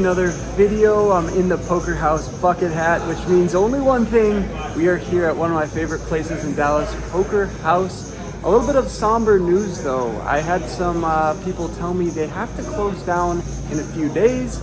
another video. I'm in the Poker House bucket hat, which means only one thing. We are here at one of my favorite places in Dallas, Poker House. A little bit of somber news though. I had some people tell me they have to close down in a few days.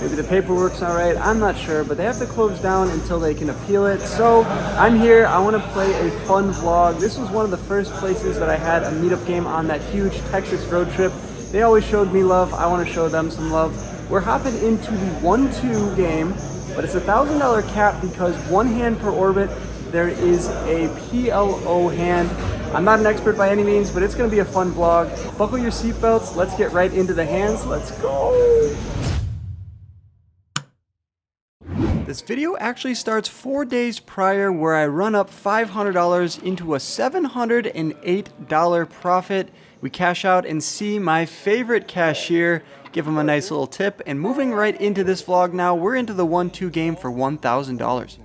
Maybe the paperwork's not right, I'm not sure, but they have to close down until they can appeal it. So I'm here, I want to play a fun vlog. This was one of the first places that I had a meetup game on that huge Texas road trip. They always showed me love, I want to show them some love. We're hopping into the 1-2 game, but it's a $1,000 cap because one hand per orbit. There is a PLO hand. I'm not an expert by any means, but it's going to be a fun vlog. Buckle your seatbelts, let's get right into the hands, let's go! This video actually starts 4 days prior where I run up $500 into a $708 profit. We cash out and see my favorite cashier, give him a nice little tip, and moving right into this vlog now, we're into the 1-2 game for $1,000.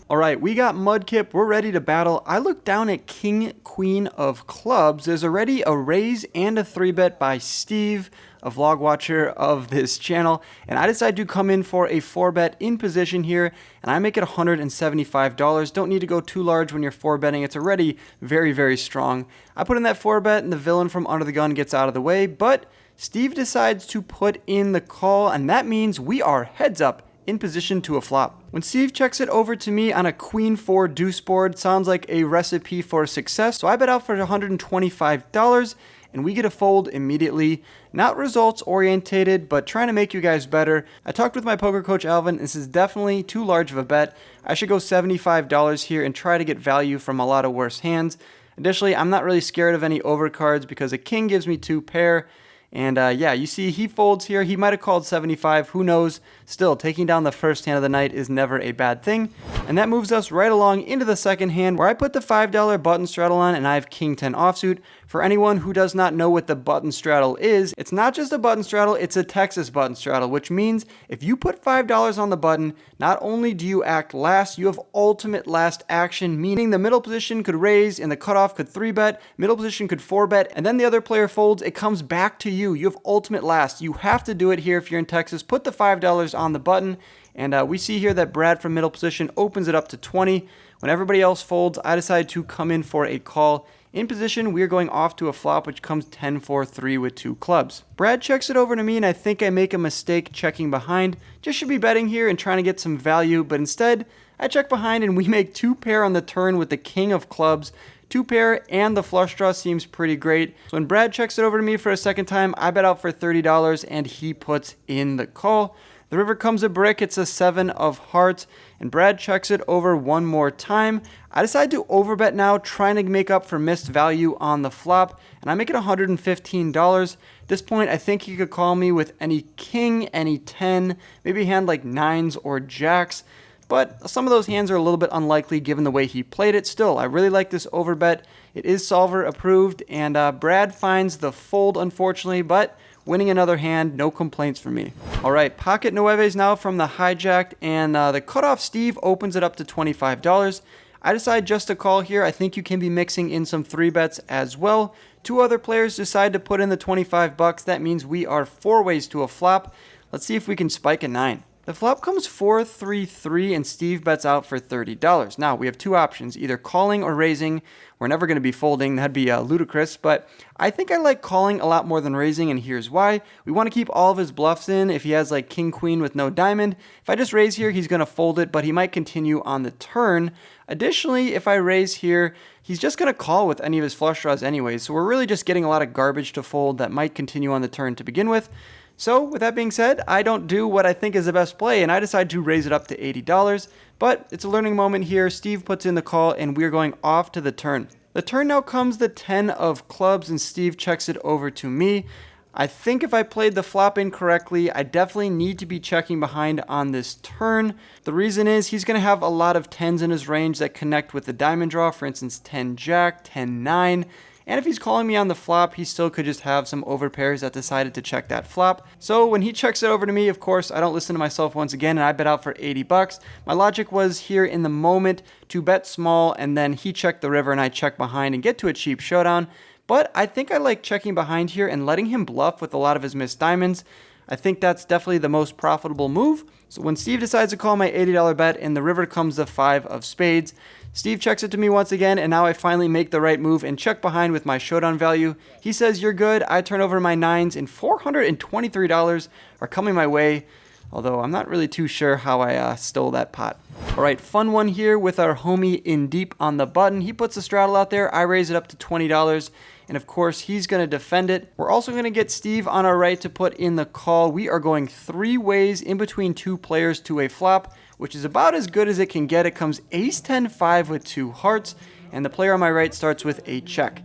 Alright, we got Mudkip, we're ready to battle. I look down at King, Queen of Clubs. There's already a raise and a 3-bet by Steve, a vlog watcher of this channel, and I decide to come in for a 4-bet in position here, and I make it $175. Don't need to go too large when you're 4-betting. It's already very, very strong. I put in that 4-bet, and the villain from under the gun gets out of the way, but Steve decides to put in the call, and that means we are heads up in position to a flop. When Steve checks it over to me on a Queen 4 deuce board, sounds like a recipe for success, so I bet out for $125, and we get a fold immediately. Not results orientated, but trying to make you guys better. I talked with my poker coach Alvin. This is definitely too large of a bet. I should go $75 here and try to get value from a lot of worse hands. Additionally, I'm not really scared of any overcards because a king gives me 2 pair. And yeah, you see he folds here. He might have called 75, who knows. Still, taking down the first hand of the night is never a bad thing. And that moves us right along into the second hand where I put the $5 button straddle on and I have King 10 offsuit. For anyone who does not know what the button straddle is, it's not just a button straddle, it's a Texas button straddle, which means if you put $5 on the button, not only do you act last, you have ultimate last action, meaning the middle position could raise and the cutoff could 3-bet, middle position could 4-bet, and then the other player folds, it comes back to you. You have ultimate last. You have to do it here if you're in Texas. Put the $5 on the button, and we see here that Brad from middle position opens it up to 20. When everybody else folds, I decide to come in for a call. In position, we are going off to a flop, which comes 10-4-3 with 2 clubs. Brad checks it over to me, and I think I make a mistake checking behind. Just should be betting here and trying to get some value, but instead, I check behind, and we make 2 pair on the turn with the king of clubs. 2 pair and the flush draw seems pretty great. So when Brad checks it over to me for a second time, I bet out for $30, and he puts in the call. The river comes a brick, it's a 7 of hearts, and Brad checks it over one more time. I decide to overbet now, trying to make up for missed value on the flop, and I make it $115. At this point, I think he could call me with any king, any 10, maybe a hand like 9s or jacks, but some of those hands are a little bit unlikely given the way he played it. Still, I really like this overbet. It is solver approved, and Brad finds the fold, unfortunately, but winning another hand, no complaints for me. All right, pocket nueves now from the hijacked, and the cutoff Steve opens it up to $25. I decide just to call here. I think you can be mixing in some 3-bets as well. 2 other players decide to put in the 25 bucks. That means we are 4 ways to a flop. Let's see if we can spike a 9. The flop comes 4-3-3 and Steve bets out for $30. Now, we have 2 options, either calling or raising. We're never going to be folding. That'd be ludicrous, but I think I like calling a lot more than raising, and here's why. We want to keep all of his bluffs in if he has like king, queen with no diamond. If I just raise here, he's going to fold it, but he might continue on the turn. Additionally, if I raise here, he's just going to call with any of his flush draws anyways, so we're really just getting a lot of garbage to fold that might continue on the turn to begin with. So, with that being said, I don't do what I think is the best play, and I decide to raise it up to $80. But it's a learning moment here. Steve puts in the call, and we're going off to the turn. The turn now comes the 10 of clubs, and Steve checks it over to me. I think if I played the flop incorrectly, I definitely need to be checking behind on this turn. The reason is he's going to have a lot of 10s in his range that connect with the diamond draw, for instance, 10 jack, 10 9. And if he's calling me on the flop, he still could just have some overpairs that decided to check that flop. So when he checks it over to me, of course, I don't listen to myself once again, and I bet out for 80 bucks. My logic was here in the moment to bet small, and then he checked the river and I check behind and get to a cheap showdown. But I think I like checking behind here and letting him bluff with a lot of his missed diamonds. I think that's definitely the most profitable move. So when Steve decides to call my $80 bet and the river comes the 5 of spades, Steve checks it to me once again, and now I finally make the right move and check behind with my showdown value. He says, "You're good." I turn over my 9s, and $423 are coming my way, although I'm not really too sure how I stole that pot. All right, fun one here with our homie in deep on the button. He puts a straddle out there. I raise it up to $20, and of course, he's going to defend it. We're also going to get Steve on our right to put in the call. We are going 3 ways in between 2 players to a flop, which is about as good as it can get. It comes ace-10-5 with 2 hearts, and the player on my right starts with a check.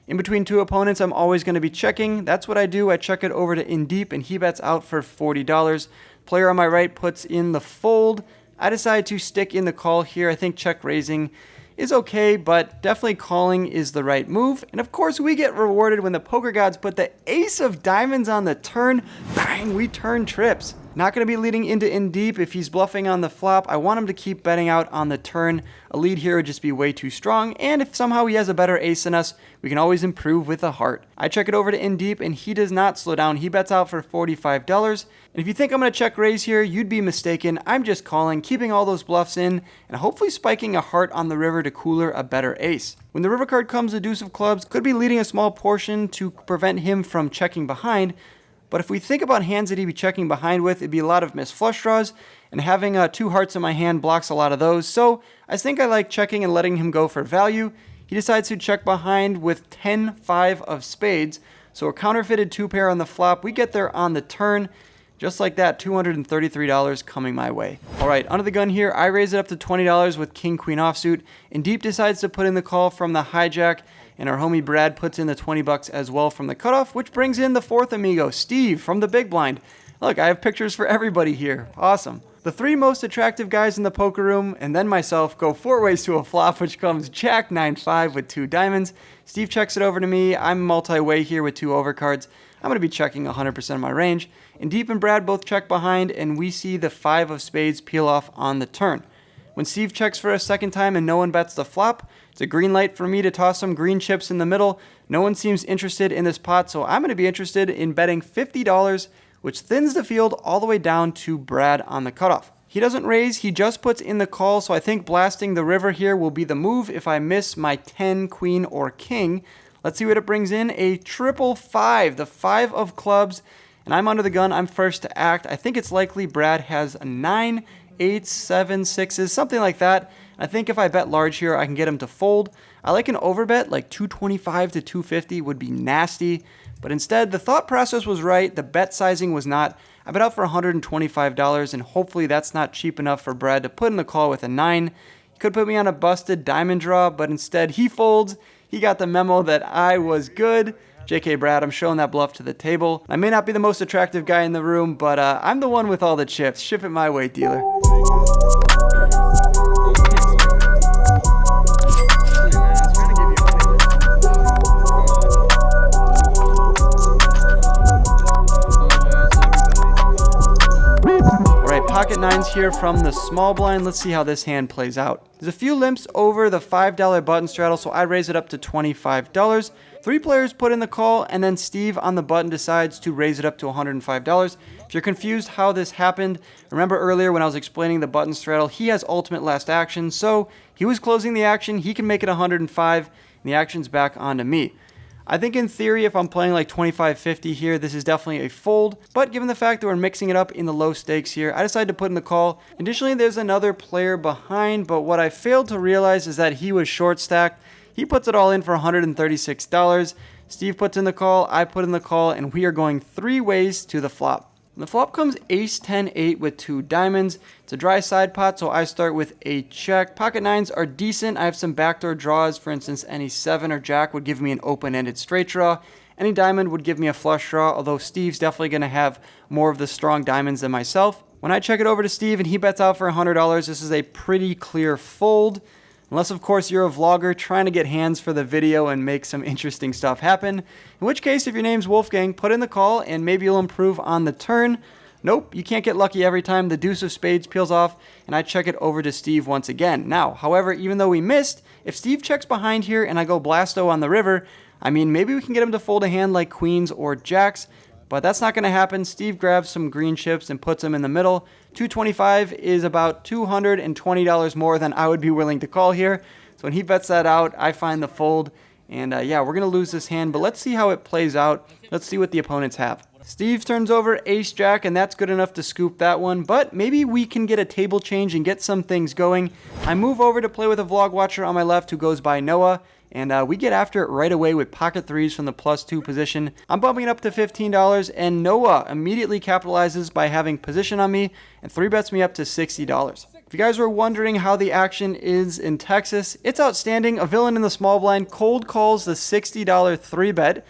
In between 2 opponents, I'm always going to be checking. That's what I do. I check it over to in deep, and he bets out for $40. Player on my right puts in the fold. I decide to stick in the call here. I think check raising is okay, but definitely calling is the right move. And of course, we get rewarded when the poker gods put the ace of diamonds on the turn. Bang, we turn trips. Not going to be leading into in deep. If he's bluffing on the flop, I want him to keep betting out on the turn. A lead here would just be way too strong, and if somehow he has a better ace than us, we can always improve with a heart. I check it over to in deep, and he does not slow down. He bets out for $45. And if you think I'm going to check raise here, you'd be mistaken. I'm just calling, keeping all those bluffs in, and hopefully spiking a heart on the river to cooler a better ace. When the river card comes, the deuce of clubs could be leading a small portion to prevent him from checking behind. But if we think about hands that he'd be checking behind with, it'd be a lot of missed flush draws, and having 2 hearts in my hand blocks a lot of those. So I think I like checking and letting him go for value. He decides to check behind with 10-5 of spades. So a counterfeited 2 pair on the flop. We get there on the turn. Just like that, $233 coming my way. All right, under the gun here, I raise it up to $20 with king-queen offsuit. And deep decides to put in the call from the hijack. And our homie Brad puts in the $20 as well from the cutoff, which brings in the 4th amigo, Steve, from the big blind. Look, I have pictures for everybody here. Awesome. The 3 most attractive guys in the poker room, and then myself, go 4 ways to a flop, which comes jack 9-5 with 2 diamonds. Steve checks it over to me. I'm multi-way here with 2 overcards. I'm going to be checking 100% of my range. And Deep and Brad both check behind, and we see the 5 of spades peel off on the turn. When Steve checks for a second time and no one bets the flop, it's a green light for me to toss some green chips in the middle. No one seems interested in this pot, so I'm going to be interested in betting $50, which thins the field all the way down to Brad on the cutoff. He doesn't raise, he just puts in the call, so I think blasting the river here will be the move if I miss my 10, queen, or king. Let's see what it brings in. A triple 5, the 5 of clubs, and I'm under the gun. I'm first to act. I think it's likely Brad has a 9, 8, 7, 6s, something like that. I think if I bet large here, I can get him to fold. I like an overbet, like 225 to 250 would be nasty. But instead, the thought process was right. The bet sizing was not. I bet out for $125, and hopefully that's not cheap enough for Brad to put in the call with a 9. He could put me on a busted diamond draw, but instead he folds. He got the memo that I was good. JK Brad, I'm showing that bluff to the table. I may not be the most attractive guy in the room, but I'm the one with all the chips. Ship it my way, dealer. Pocket 9s here from the small blind. Let's see how this hand plays out. There's a few limps over the $5 button straddle, so I raise it up to $25. 3 players put in the call, and then Steve on the button decides to raise it up to $105. If you're confused how this happened, remember earlier when I was explaining the button straddle, he has ultimate last action, so he was closing the action, he can make it 105, and the action's back onto me. I think in theory, if I'm playing like 25-50 here, this is definitely a fold. But given the fact that we're mixing it up in the low stakes here, I decided to put in the call. Additionally, there's another player behind, but what I failed to realize is that he was short stacked. He puts it all in for $136. Steve puts in the call, I put in the call, and we are going 3 ways to the flop. The flop comes ace-10-8 with 2 diamonds. It's a dry side pot, so I start with a check. Pocket 9s are decent. I have some backdoor draws. For instance, any 7 or jack would give me an open-ended straight draw. Any diamond would give me a flush draw, although Steve's definitely going to have more of the strong diamonds than myself. When I check it over to Steve and he bets out for $100, this is a pretty clear fold. Unless, of course, you're a vlogger trying to get hands for the video and make some interesting stuff happen. In which case, if your name's Wolfgang, put in the call and maybe you'll improve on the turn. Nope, you can't get lucky every time. The deuce of spades peels off, and I check it over to Steve once again. Now, however, even though we missed, if Steve checks behind here and I go blasto on the river, I mean, maybe we can get him to fold a hand like queens or jacks, but that's not going to happen. Steve grabs some green chips and puts them in the middle. 225 is about $220 more than I would be willing to call here. So when he bets that out, I find the fold. And yeah, we're going to lose this hand, but let's see how it plays out. Let's see what the opponents have. Steve turns over ace-jack, and that's good enough to scoop that one, but maybe we can get a table change and get some things going. I move over to play with a vlog watcher on my left who goes by Noah, and we get after it right away with pocket threes from the +2 position. I'm bumping it up to $15, and Noah immediately capitalizes by having position on me and 3-bets me up to $60. If you guys were wondering how the action is in Texas, it's outstanding. A villain in the small blind cold calls the $60 3-bet.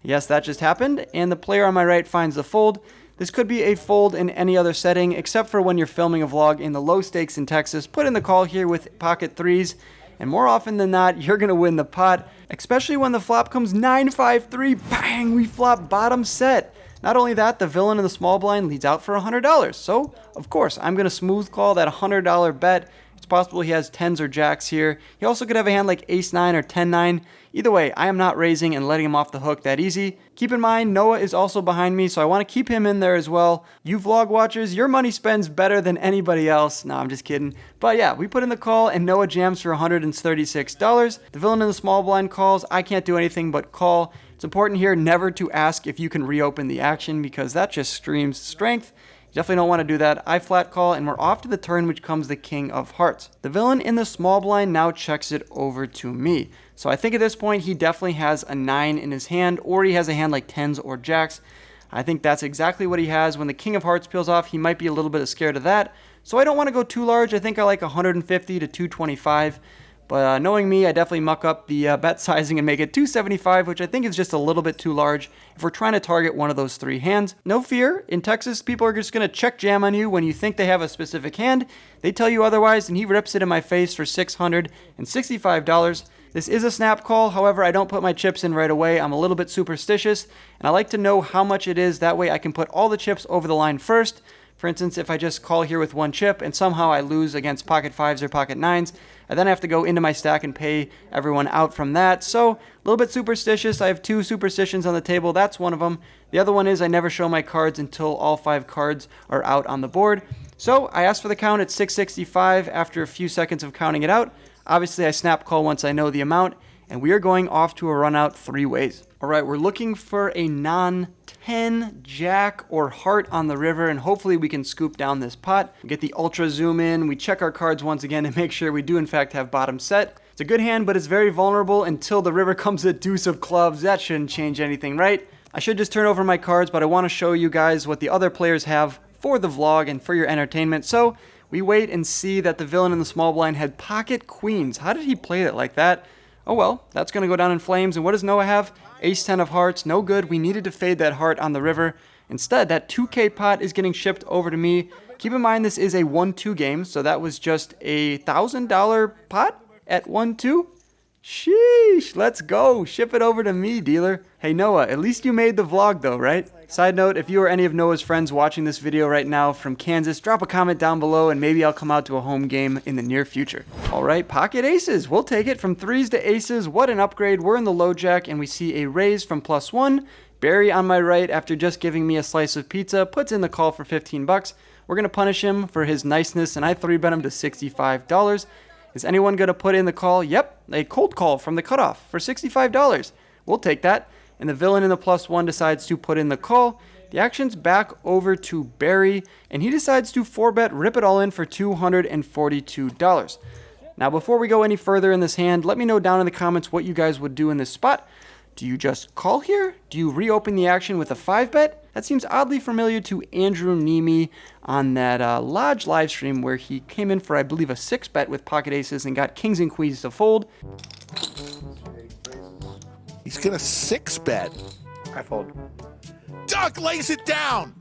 Yes, that just happened, and the player on my right finds the fold. This could be a fold in any other setting, except for when you're filming a vlog in the low stakes in Texas. Put in the call here with pocket threes, and more often than not, you're going to win the pot, especially when the flop comes 9-5-3. Bang! We flop bottom set. Not only that, the villain in the small blind leads out for $100. So, of course, I'm going to smooth call that $100 bet. It's possible he has 10s or jacks here. He also could have a hand like ace-9 or 10-9. Either way, I am not raising and letting him off the hook that easy. Keep in mind, Noah is also behind me, so I want to keep him in there as well. You vlog watchers, your money spends better than anybody else. No, I'm just kidding. But yeah, we put in the call, and Noah jams for $136. The villain in the small blind calls. I can't do anything but call. It's important here never to ask if you can reopen the action, because that just screams strength. You definitely don't want to do that. I flat call, and we're off to the turn, which comes the king of hearts. The villain in the small blind now checks it over to me. So I think at this point, he definitely has a 9 in his hand, or he has a hand like 10s or jacks. I think that's exactly what he has. When the king of hearts peels off, he might be a little bit scared of that. So I don't want to go too large. I think I like 150 to 225. But knowing me, I definitely muck up the bet sizing and make it 275, which I think is just a little bit too large if we're trying to target one of those 3 hands. No fear, in Texas, people are just going to check jam on you when you think they have a specific hand. They tell you otherwise, and he rips it in my face for $665. This is a snap call, however, I don't put my chips in right away. I'm a little bit superstitious, and I like to know how much it is. That way I can put all the chips over the line first. For instance, if I just call here with 1 chip and somehow I lose against pocket 5s or pocket 9s, I then have to go into my stack and pay everyone out from that. So, a little bit superstitious. I have 2 superstitions on the table. That's one of them. The other one is I never show my cards until all 5 cards are out on the board. So, I asked for the count at 665 after a few seconds of counting it out. Obviously, I snap call once I know the amount, and we are going off to a run out 3 ways. All right, we're looking for a non-10 jack or heart on the river, and hopefully we can scoop down this pot. We get the ultra zoom in, we check our cards once again to make sure we do in fact have bottom set. It's a good hand, but it's very vulnerable until the river comes a deuce of clubs. That shouldn't change anything, right? I should just turn over my cards, but I want to show you guys what the other players have for the vlog and for your entertainment. So we wait and see that the villain in the small blind had pocket queens. How did he play it like that? Oh well, that's going to go down in flames. And what does Noah have? Ace-10 of hearts. No good. We needed to fade that heart on the river. Instead, that 2K pot is getting shipped over to me. Keep in mind, this is a 1-2 game, so that was just a $1,000 pot at 1-2. Sheesh, let's go. Ship it over to me, dealer. Hey, Noah, at least you made the vlog, though, right? Side note, if you or any of Noah's friends watching this video right now from Kansas, drop a comment down below, and maybe I'll come out to a home game in the near future. All right, pocket aces. We'll take it from 3s to aces. What an upgrade. We're in the low jack, and we see a raise from +1. Barry on my right, after just giving me a slice of pizza, puts in the call for 15 bucks. We're going to punish him for his niceness, and I 3-bet him to $65. Is anyone going to put in the call? Yep, a cold call from the cutoff for $65. We'll take that. And the villain in the +1 decides to put in the call. The action's back over to Barry, and he decides to 4-bet, rip it all in for $242. Now, before we go any further in this hand, let me know down in the comments what you guys would do in this spot. Do you just call here? Do you reopen the action with a 5-bet? That seems oddly familiar to Andrew Nemi on that Lodge live stream where he came in for, I believe, a 6-bet with pocket aces and got kings and queens to fold. He's gonna 6-bet. I fold. Doug lays it down.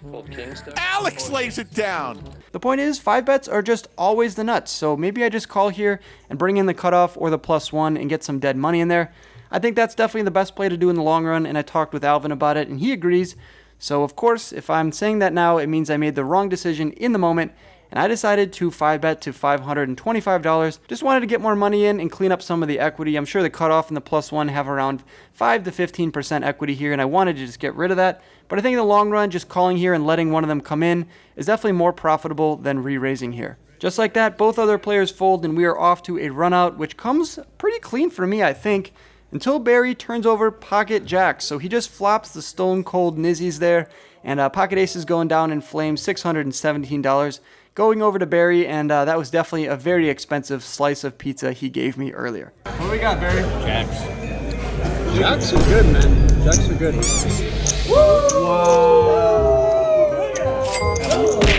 Fold kings there. Alex lays it down. The point is, 5-bets are just always the nuts, so maybe I just call here and bring in the cutoff or the +1 and get some dead money in there. I think that's definitely the best play to do in the long run, and I talked with Alvin about it, and he agrees. So, of course, if I'm saying that now, it means I made the wrong decision in the moment, and I decided to 5-bet to $525. Just wanted to get more money in and clean up some of the equity. I'm sure the cutoff and the +1 have around 5 to 15% equity here, and I wanted to just get rid of that. But I think in the long run, just calling here and letting one of them come in is definitely more profitable than re-raising here. Just like that, both other players fold, and we are off to a run out, which comes pretty clean for me, I think, until Barry turns over pocket jacks. So he just flops the stone cold nizzies there, and pocket ace is going down in flames, $617. Going over to Barry, and that was definitely a very expensive slice of pizza he gave me earlier. What do we got, Barry? Jacks. Jacks are good, man. Jacks are good.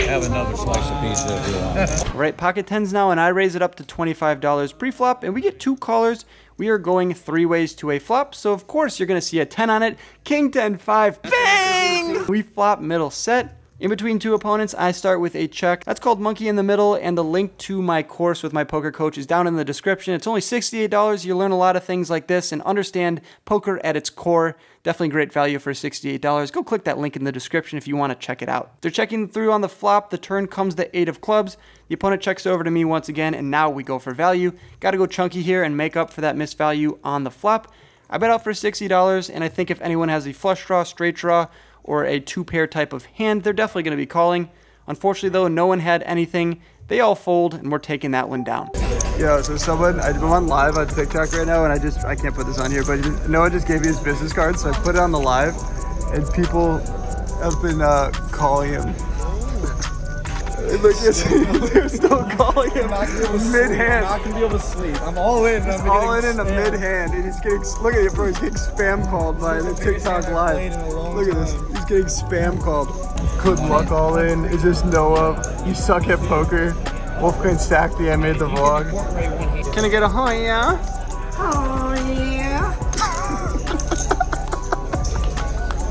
Have another slice of pizza if you want. All right, pocket tens now, and I raise it up to $25 pre-flop, and we get 2 callers. We are going 3 ways to a flop, so of course you're going to see a 10 on it. King 10-5, bang! We flop middle set. In between 2 opponents, I start with a check. That's called Monkey in the Middle, and the link to my course with my poker coach is down in the description. It's only $68. You learn a lot of things like this and understand poker at its core. Definitely great value for $68. Go click that link in the description if you want to check it out. They're checking through on the flop. The turn comes the 8 of clubs. The opponent checks over to me once again, and now we go for value. Got to go chunky here and make up for that missed value on the flop. I bet out for $60, and I think if anyone has a flush draw, straight draw, or a 2-pair type of hand, they're definitely going to be calling. Unfortunately, though, no one had anything. They all fold, and we're taking that one down. Yo, so I'm on live on TikTok right now, and I can't put this on here, but Noah just gave me his business card, so I put it on the live, and people have been calling him. Look, they're still calling him mid-hand. I'm not gonna be able to sleep. I'm all in. I'm All in the mid-hand, and he's getting, look at it, bro, he's getting spam called by the TikTok live. Look at this, he's getting spam called. Good luck all in, is this Noah? You suck at poker. Wolfgang stacked the I made the vlog. Can I get a oh yeah? Oh yeah.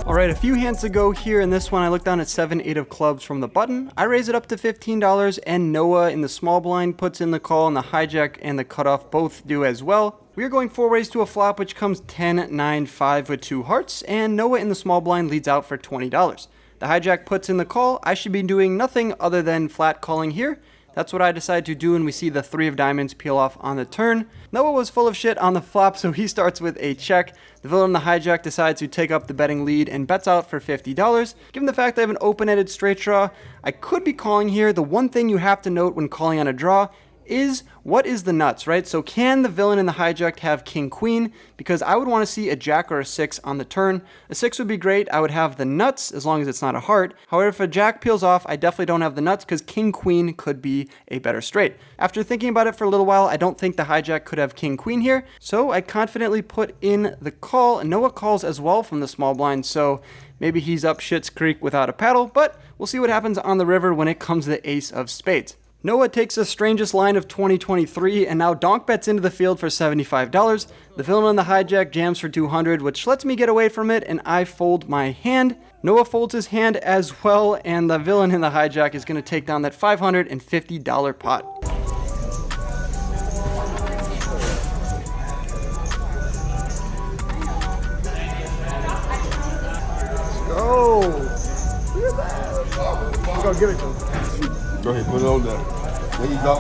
All right, a few hands to go here. In this one, I look down at 7-8 of clubs from the button. I raise it up to $15, and Noah in the small blind puts in the call, and the hijack and the cutoff both do as well. We are going 4 ways to a flop, which comes 10-9-5 with 2 hearts, and Noah in the small blind leads out for $20. The hijack puts in the call. I should be doing nothing other than flat calling here. That's what I decide to do, and we see the 3 of diamonds peel off on the turn. Noah was full of shit on the flop, so he starts with a check. The villain and the hijack decides to take up the betting lead and bets out for $50. Given the fact I have an open-ended straight draw, I could be calling here. The one thing you have to note when calling on a draw is what is the nuts, right? So can the villain and the hijack have king queen? Because I would want to see a jack or a 6 on the turn. A 6 would be great. I would have the nuts as long as it's not a heart. However, if a jack peels off, I definitely don't have the nuts because king queen could be a better straight. After thinking about it for a little while, I don't think the hijack could have king queen here. So I confidently put in the call, and Noah calls as well from the small blind. So maybe he's up shit's creek without a paddle, but we'll see what happens on the river when it comes to the ace of spades. Noah takes the strangest line of 2023 and now donk bets into the field for $75. The villain on the hijack jams for $200, which lets me get away from it, and I fold my hand. Noah folds his hand as well, and the villain in the hijack is going to take down that $550 pot. Go! Look at that! Go, give it to him. Go ahead, put it on there. There you go.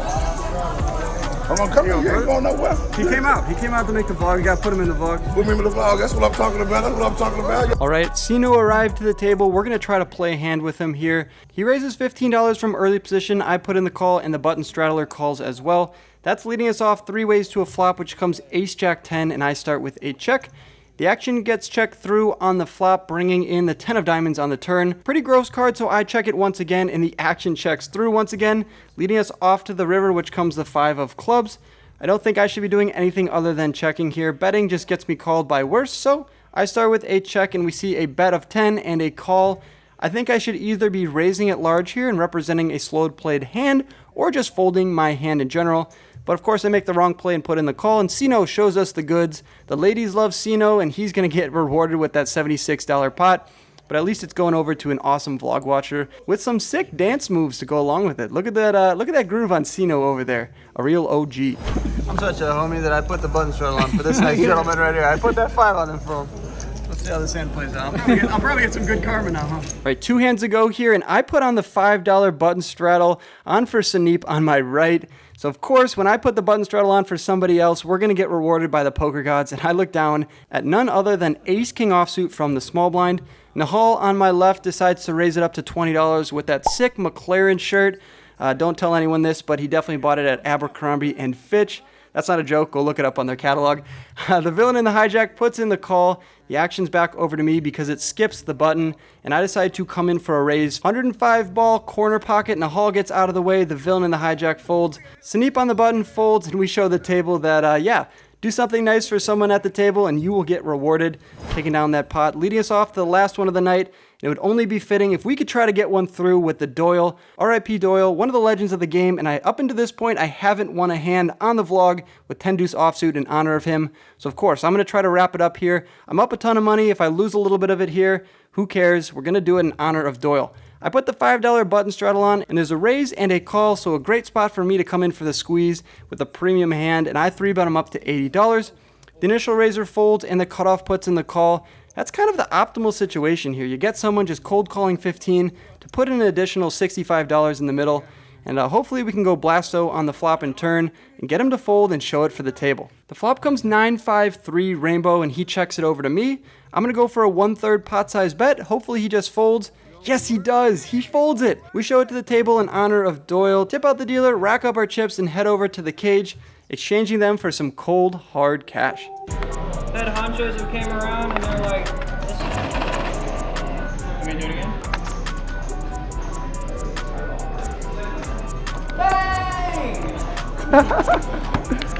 Hold on, come here. You ain't going nowhere. He came out to make the vlog. You gotta put him in the vlog. Put me in the vlog. That's what I'm talking about. That's what I'm talking about. All right, Sino arrived to the table. We're going to try to play a hand with him here. He raises $15 from early position. I put in the call, and the button straddler calls as well. That's leading us off 3 ways to a flop, which comes ace jack 10, and I start with a check. The action gets checked through on the flop, bringing in the 10 of diamonds on the turn. Pretty gross card, so I check it once again, and the action checks through once again, leading us off to the river, which comes the 5 of clubs. I don't think I should be doing anything other than checking here. Betting just gets me called by worse, so I start with a check, and we see a bet of 10 and a call. I think I should either be raising it large here and representing a slowed played hand, or just folding my hand in general. But of course I make the wrong play and put in the call, and Sino shows us the goods. The ladies love Sino, and he's going to get rewarded with that $76 pot. But at least it's going over to an awesome vlog watcher with some sick dance moves to go along with it. Look at that groove on Sino over there. A real OG. I'm such a homie that I put the button straddle on for this nice gentleman right here. I put that 5 on him for him. See how this hand plays out. I'll probably get some good karma now, huh? All right, 2 hands ago here, and I put on the $5 button straddle on for Sandeep on my right. So of course, when I put the button straddle on for somebody else, we're gonna get rewarded by the poker gods, and I look down at none other than Ace King offsuit from the small blind. Nahal on my left decides to raise it up to $20 with that sick McLaren shirt. Don't tell anyone this, but he definitely bought it at Abercrombie and Fitch. That's not a joke. Go look it up on their catalog. The villain in the hijack puts in the call. The action's back over to me because it skips the button, and I decide to come in for a raise. 105 ball, corner pocket, Nahal gets out of the way. The villain in the hijack folds. Sandeep on the button folds, and we show the table that, yeah, do something nice for someone at the table, and you will get rewarded. Taking down that pot, leading us off to the last one of the night. It would only be fitting if we could try to get one through with the Doyle. R.I.P. Doyle, one of the legends of the game, and up until this point, I haven't won a hand on the vlog with 10 deuce offsuit in honor of him. So of course, I'm going to try to wrap it up here. I'm up a ton of money. If I lose a little bit of it here, who cares? We're going to do it in honor of Doyle. I put the $5 button straddle on, and there's a raise and a call, so a great spot for me to come in for the squeeze with a premium hand, and I 3-bet him up to $80. The initial raiser folds, and the cutoff puts in the call. That's kind of the optimal situation here. You get someone just cold calling 15 to put in an additional $65 in the middle, and hopefully we can go blasto on the flop and turn and get him to fold and show it for the table. The flop comes 9-5-3 rainbow, and he checks it over to me. I'm going to go for a 1/3 pot size bet. Hopefully he just folds. Yes, he does. He folds it. We show it to the table in honor of Doyle, tip out the dealer, rack up our chips, and head over to the cage, exchanging them for some cold, hard cash. Head honchos who came around and they're like, let me do it again. Bang!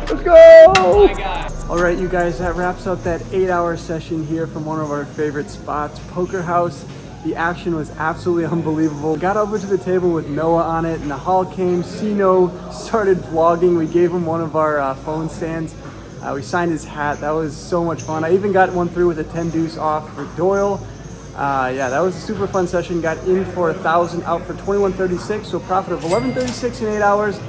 Let's go! My guy. All right, you guys, that wraps up that 8-hour session here from one of our favorite spots, Poker House. The action was absolutely unbelievable. Got over to the table with Noah on it, and Nahal came, Sino started vlogging. We gave him one of our phone stands. We signed his hat. That was so much fun. I even got one through with a 10 deuce off for Doyle. Yeah, that was a super fun session. Got in for 1,000, out for 21.36, so profit of 11.36 in 8 hours.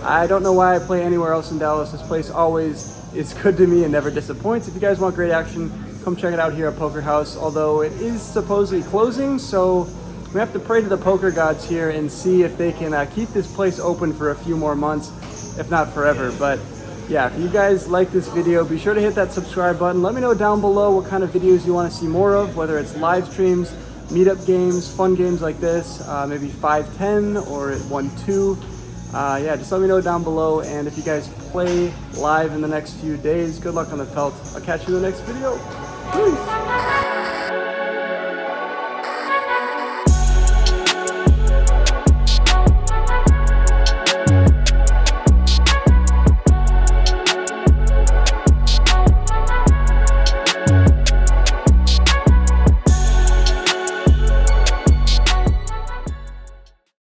I don't know why I play anywhere else in Dallas. This place always is good to me and never disappoints. If you guys want great action, come check it out here at Poker House, although it is supposedly closing, so we have to pray to the poker gods here and see if they can keep this place open for a few more months, if not forever. But yeah, if you guys like this video, be sure to hit that subscribe button. Let me know down below what kind of videos you want to see more of, whether it's live streams, meetup games, fun games like this, maybe 5-10 or 1-2. Yeah, just let me know down below, and if you guys play live in the next few days, good luck on the felt. I'll catch you in the next video. Peace!